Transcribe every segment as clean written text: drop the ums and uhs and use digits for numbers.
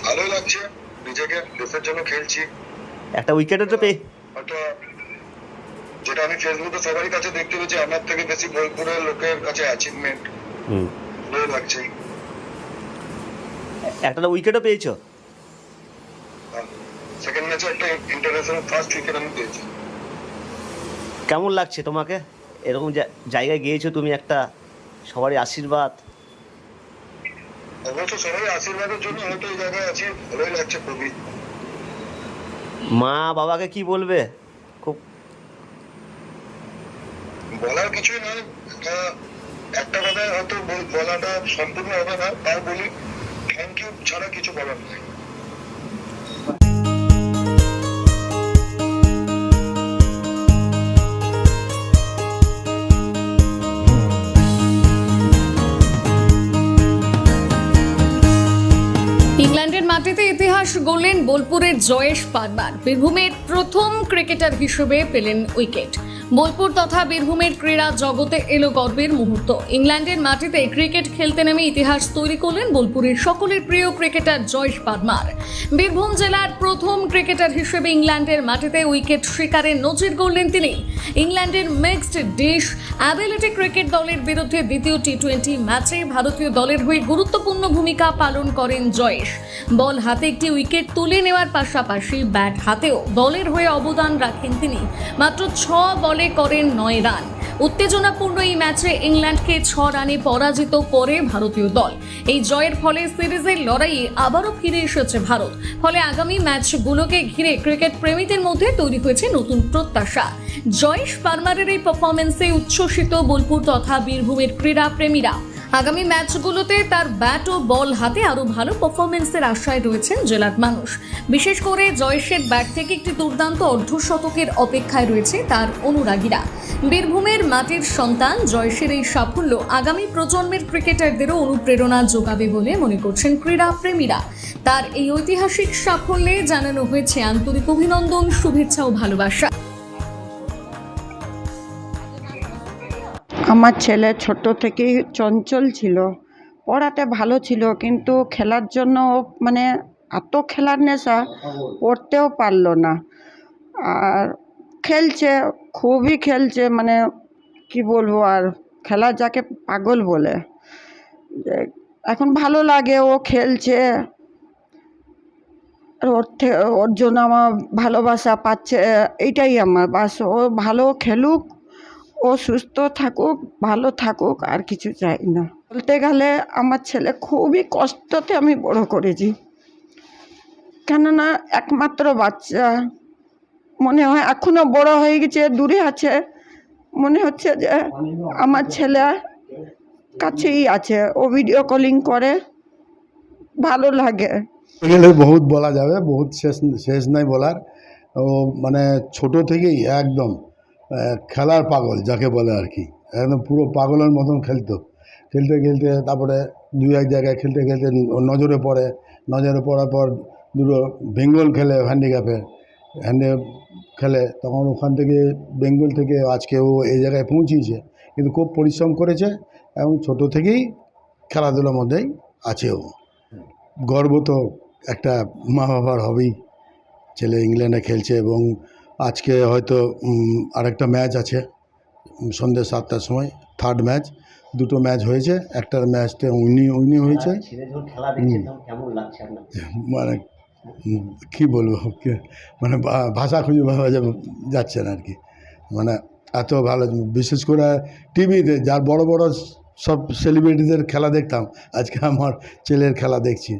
ভালোই লাগছে, নিজেকে দেশের জন্য খেলছি। একটা উইকেটও তো পেয়ে একটা যেটা আমি ফেসবুকে সবারই কাছে দেখতে পেয়েছি, আমার থেকে বেশি বোলপুরের লোকের কাছে অ্যাচিভমেন্ট। ভালো লাগছে। একটা উইকেটও পেয়েছো। সেকেন্ড ম্যাচে একটা ইন্টারন্যাশনাল ফার্স্ট উইকেট আমি পেয়েছি। কেমন লাগছে তোমাকে এরকম জায়গায় গিয়েছো তুমি, একটা সবারই আশীর্বাদ? অবশ্য সবাই আশীর্বাদের জন্য হয়তো এই জায়গায় আছি, ভালোই লাগছে খুবই। মা বাবাকে কি বলবে? খুব বলার কিছুই নয়, একটা কথা হয়তো বলাটা সম্পূর্ণ হবে না, তাও বলি থ্যাংক ইউ ছাড়া কিছু বলার নেই। ইংল্যান্ডের মাটিতে ইতিহাস গড়লেন বোলপুরের জয়েশ পারমার। বীরভূমের প্রথম ক্রিকেটার হিসেবে পেলেন উইকেট। বোলপুর তথা বীরভূমের ক্রীড়া জগতে এলো গর্বের মুহূর্ত। ইংল্যান্ডের মাটিতে ক্রিকেট খেলতে নেমে ইতিহাস তৈরি করলেন বোলপুরের সকলের প্রিয় ক্রিকেটার জয়েশ পারমার। বীরভূম জেলার প্রথম ক্রিকেটার হিসেবে ইংল্যান্ডের মাটিতে উইকেট শিকারে নজির গড়লেন তিনি। ইংল্যান্ডের মিক্সড ডিশ অ্যাবিলিটি ক্রিকেট দলের বিরুদ্ধে দ্বিতীয় টি-20 ম্যাচে ভারতীয় দলের হয়ে গুরুত্বপূর্ণ ভূমিকা পালন করেন জয়েশ। বল হাতে একটি উইকেট তুলে নেওয়ার পাশাপাশি ব্যাট হাতেও দলের হয়ে অবদান রাখেন তিনি। মাত্র 6 বলে করেন 9 রান। উত্তেজনাপূর্ণ এই ম্যাচে ইংল্যান্ডকে 6 রানে পরাজিত করে ভারতীয় দল। এই জয়ের ফলে সিরিজের লড়াইয়ে আবারও ফিরে এসেছে ভারত। ফলে আগামী ম্যাচগুলোকে ঘিরে ক্রিকেট প্রেমীদের মধ্যে তৈরি হয়েছে নতুন প্রত্যাশা। জয়েশ পারমারের এই পারফরম্যান্সে উচ্ছ্বসিত বোলপুর তথা বীরভূমের ক্রীড়া প্রেমীরা। আগামী ম্যাচগুলোতে তার ব্যাট ও বল হাতে আরও ভালো পারফরম্যান্সের আশায় রয়েছেন জেলার মানুষ। বিশেষ করে জয়েশের ব্যাট থেকে একটি দুর্দান্ত অর্ধশতকের অপেক্ষায় রয়েছে তার অনুরাগীরা। বীরভূমের মাটির সন্তান জয়েশের এই সাফল্য আগামী প্রজন্মের ক্রিকেটারদেরও অনুপ্রেরণা যোগাবে বলে মনে করছেন ক্রীড়া প্রেমীরা। তার এই ঐতিহাসিক সাফল্যে জানানো হয়েছে আন্তরিক অভিনন্দন, শুভেচ্ছা ও ভালোবাসা। আমার ছেলে ছোট থেকেই চঞ্চল ছিল, পড়াতে ভালো ছিল, কিন্তু খেলার জন্য মানে এত খেলার নেশা, পড়তেও পারলো না। আর খেলছে, খুবই খেলছে, মানে কি বলবো, আর খেলা যাকে পাগল বলে। এখন ভালো লাগে, ও খেলছে, আর ওর জন্য আমার ভালোবাসা পাচ্ছে, এইটাই আমার বাস। ও ভালো খেলুক, ও সুস্থ থাকুক, ভালো থাকুক, আর কিছু চাই না। বলতে গেলে আমার ছেলে খুবই কষ্টতে আমি বড় করেছি, কেননা একমাত্র বাচ্চা। মনে হয় এখনো বড় হয়ে গেছে, দূরে আছে, মনে হচ্ছে যে আমার ছেলে কাছেই আছে। ও ভিডিও কলিং করে, ভালো লাগে। গেলে বহুত বলা যাবে, বহুত শেষ নাই বলার। ও মানে ছোট থেকেই একদম খেলার পাগল যাকে বলে আর কি, একদম পুরো পাগলের মতন খেলতে খেলতে তারপরে এক জায়গায় খেলতে নজরে পড়ার পর দুটো বেঙ্গল খেলে হ্যান্ডিক্যাপ খেলে, তখন ওখান থেকে বেঙ্গল থেকে আজকে ও এই জায়গায় পৌঁছিয়েছে। কিন্তু খুব পরিশ্রম করেছে এবং ছোট থেকেই খেলাধুলার মধ্যেই আছে ও। গর্ব তো একটা মা বাবার হবেই, ছেলে ইংল্যান্ডে খেলছে এবং আজকে হয়তো আরেকটা ম্যাচ আছে সন্ধ্যে 7টার সময়, থার্ড ম্যাচ। দুটো ম্যাচ হয়েছে, একটার ম্যাচটা উইনি হয়েছে। মানে কী বলবো, মানে ভাষা খুঁজে পাওয়া যাচ্ছে না আর কি। মানে এত ভালো, বিশেষ করে টিভিতে যার বড় বড় সব সেলিব্রিটিদের খেলা দেখতাম, আজকে আমার ছেলের খেলা দেখছি।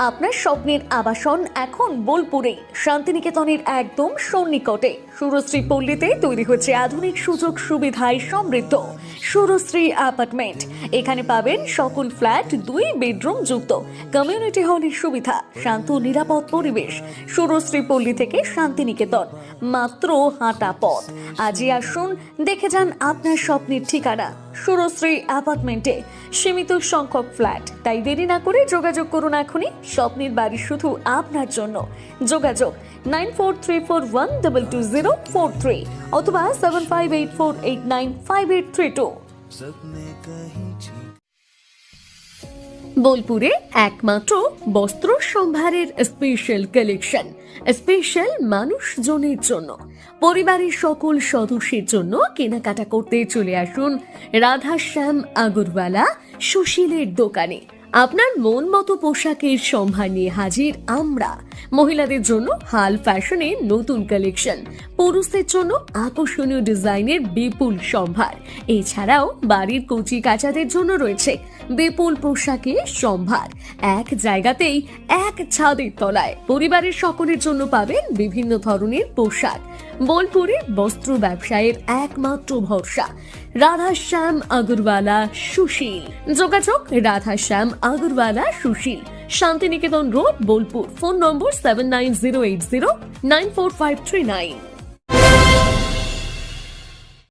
আপনার স্বপ্নের আবাসন এখন বোলপুরে, শান্তিনিকেতনের একদম সন্নিকটে। সুরশ্রী পল্লীতে তৈরি হচ্ছে আধুনিক সুযোগ সুবিধায় সমৃদ্ধ সুরশ্রী অ্যাপার্টমেন্ট। এখানে পাবেন সকল ফ্ল্যাট 2 বেডরুম যুক্ত, কমিউনিটি হলের সুবিধা, শান্ত নিরাপদ পরিবেশ। সুরশ্রী পল্লী থেকে শান্তিনিকেতন মাত্র হাঁটা পথ। আজই আসুন, দেখে যান আপনার স্বপ্নের ঠিকানা সুরশ্রী অ্যাপার্টমেন্টে সীমিত সংখ্যক ফ্ল্যাট, তাই দেরি না করে যোগাযোগ করুন এখনই। স্বপ্নের বাড়ি শুধু আপনার জন্য। যোগাযোগ 9434122043 অথবা 7584895832। বোলপুরে একমাত্র বস্ত্র সম্ভারের স্পেশাল কালেকশন, স্পেশাল মানুষজনের জন্য, পরিবারের সকল সদস্যের জন্য কেনাকাটা করতে চলে আসুন রাধাশ্যাম আগরওয়ালা সুশীলের দোকানে। আপনার মন মতো পোশাকের সম্ভার নিয়ে হাজির আমরা। মহিলাদের জন্য হাল ফ্যাশনে নতুন কালেকশন, পুরুষদের জন্য আকর্ষণীয় ডিজাইনের বিপুল সম্ভার। এছাড়াও বাড়ির কচি কাচাদের জন্য রয়েছে বিপুল পোশাকের সম্ভার। এক জায়গাতেই, এক ছাদের তলায় পরিবারের সকলের জন্য পাবেন বিভিন্ন ধরনের পোশাক। বোলপুরে বস্ত্র ব্যবসায়ের একমাত্র ভরসা রাধাশ্যাম আগরওয়ালা সুশীল। যোগাযোগ Radhashyam Agarwala Sushil, Santiniketan road, Bolpur. Phone number 7908094539।